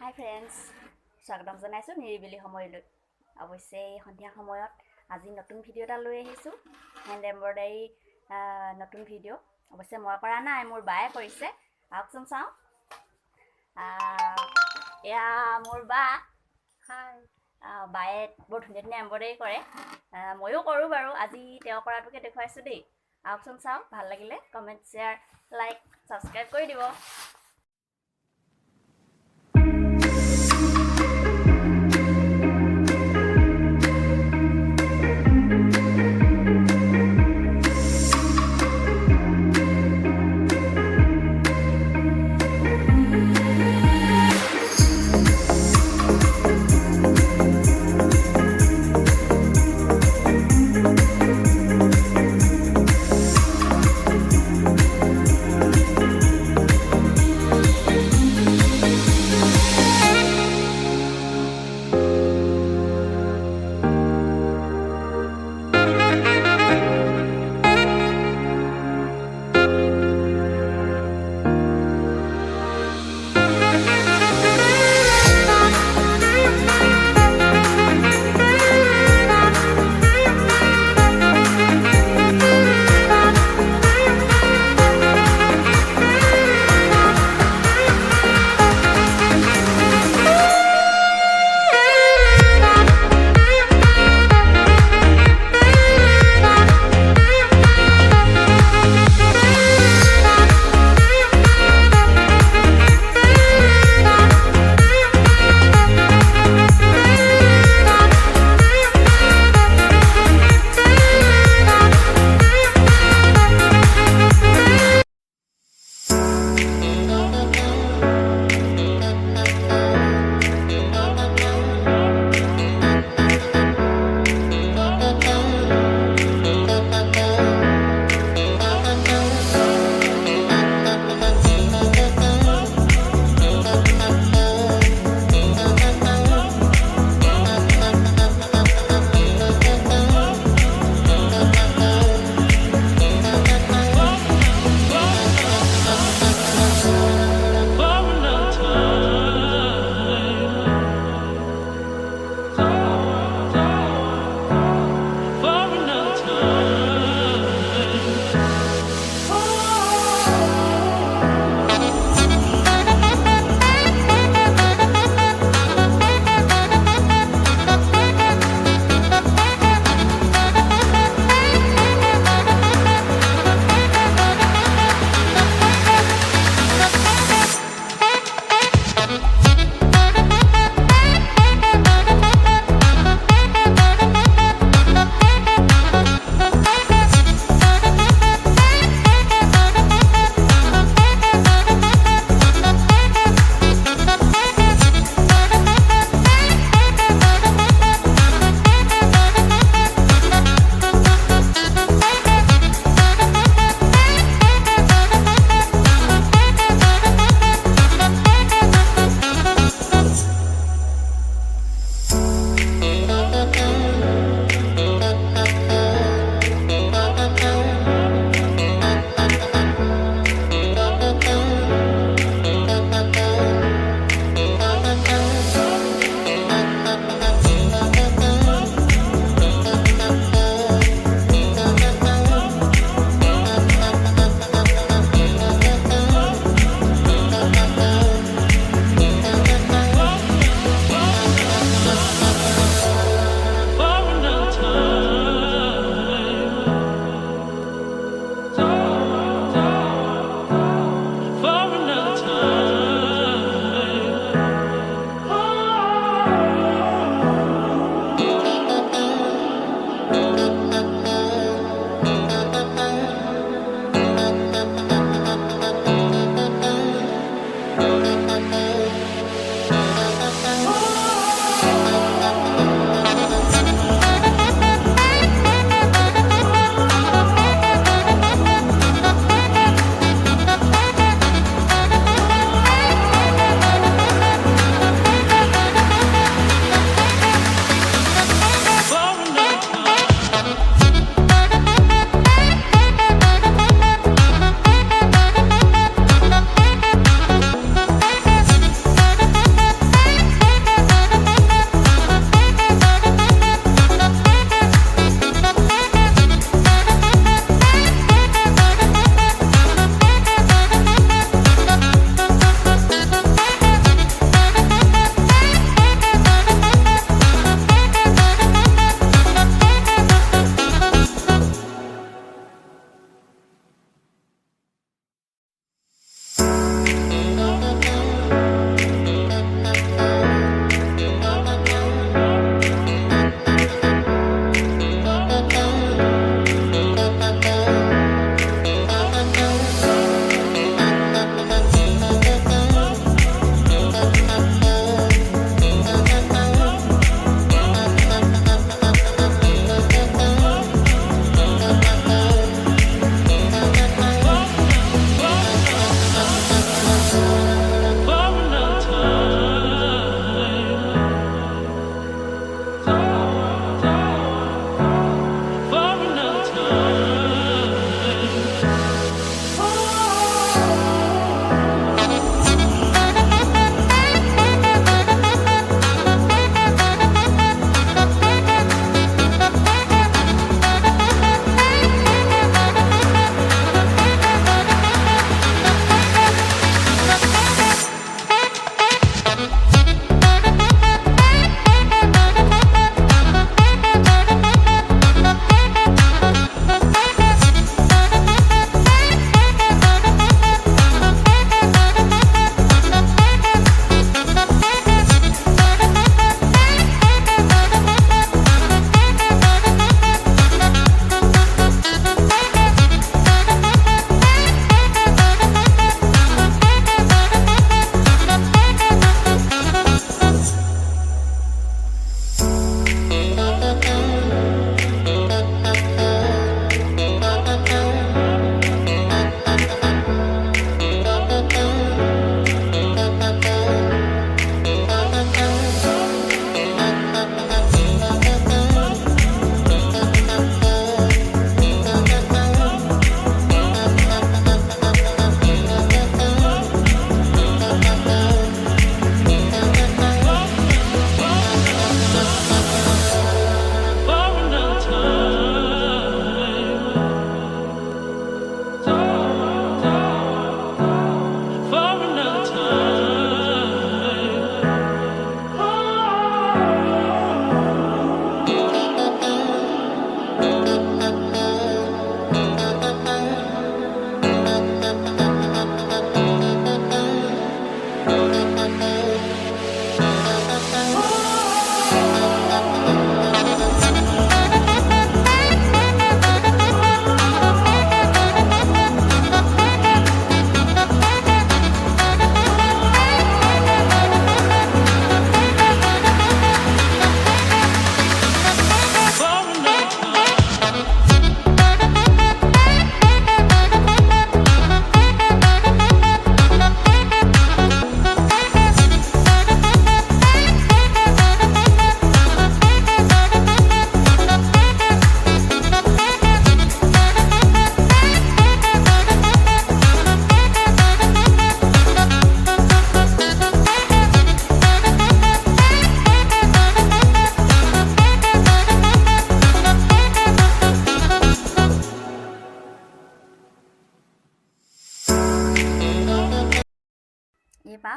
High friends, স্বাগতম জনাইছোঁ নিৰিবিলি সময়লৈ। অৱশ্যে এই সন্ধিয়া সময়ত আজি নতুন ভিডিঅ' এটা লৈ আহিছোঁ, হেণ্ড এম্ব্ৰইডাৰী নতুন ভিডিঅ'। অৱশ্যে মই কৰা নাই, মোৰ বায়ে কৰিছে। আহকচোন চাওঁ। এয়া মোৰ বা। হাই। বায়ে বৰ ধুনীয়া ধুনীয়া এম্ব্ৰইডাৰী কৰে। ময়ো কৰোঁ বাৰু, আজি তেওঁ কৰাটোকে দেখুৱাইছোঁ দেই। আহকচোন চাওঁ, ভাল লাগিলে কমেণ্ট, শ্বেয়াৰ, লাইক, ছাবস্ক্ৰাইব কৰি দিব।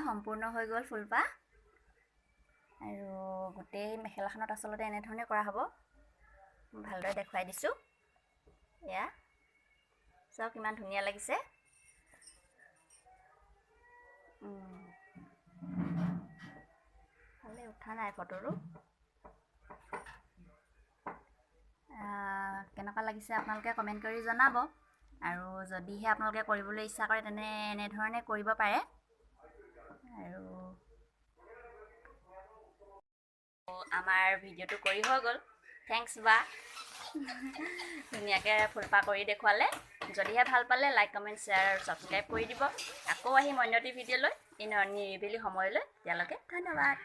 সম্পূৰ্ণ হৈ গ'ল ফুলপাহ আৰু গোটেই মেখেলাখনত আচলতে এনেধৰণে কৰা হ'ব ভালদৰে দেখুৱাই দিছোঁ এয়া চাওক কিমান ধুনীয়া লাগিছে ভালে উঠা নাই ফটোটো কেনেকুৱা লাগিছে আপোনালোকে কমেণ্ট কৰি জনাব আৰু যদিহে আপোনালোকে কৰিবলৈ ইচ্ছা কৰে তেনে এনেধৰণে কৰিব পাৰে আৰু আমাৰ ভিডিঅ'টো কৰি হৈ গ'ল থেংকছ বা ধুনীয়াকৈ ফুলপাহ কৰি দেখুৱালে যদিহে ভাল পালে লাইক কমেণ্ট শ্বেয়াৰ আৰু ছাবস্ক্ৰাইব কৰি দিব আকৌ আহিম অন্য এটি ভিডিঅ'লৈ নিৰিবিলি সময়লৈ তেতিয়ালৈকে ধন্যবাদ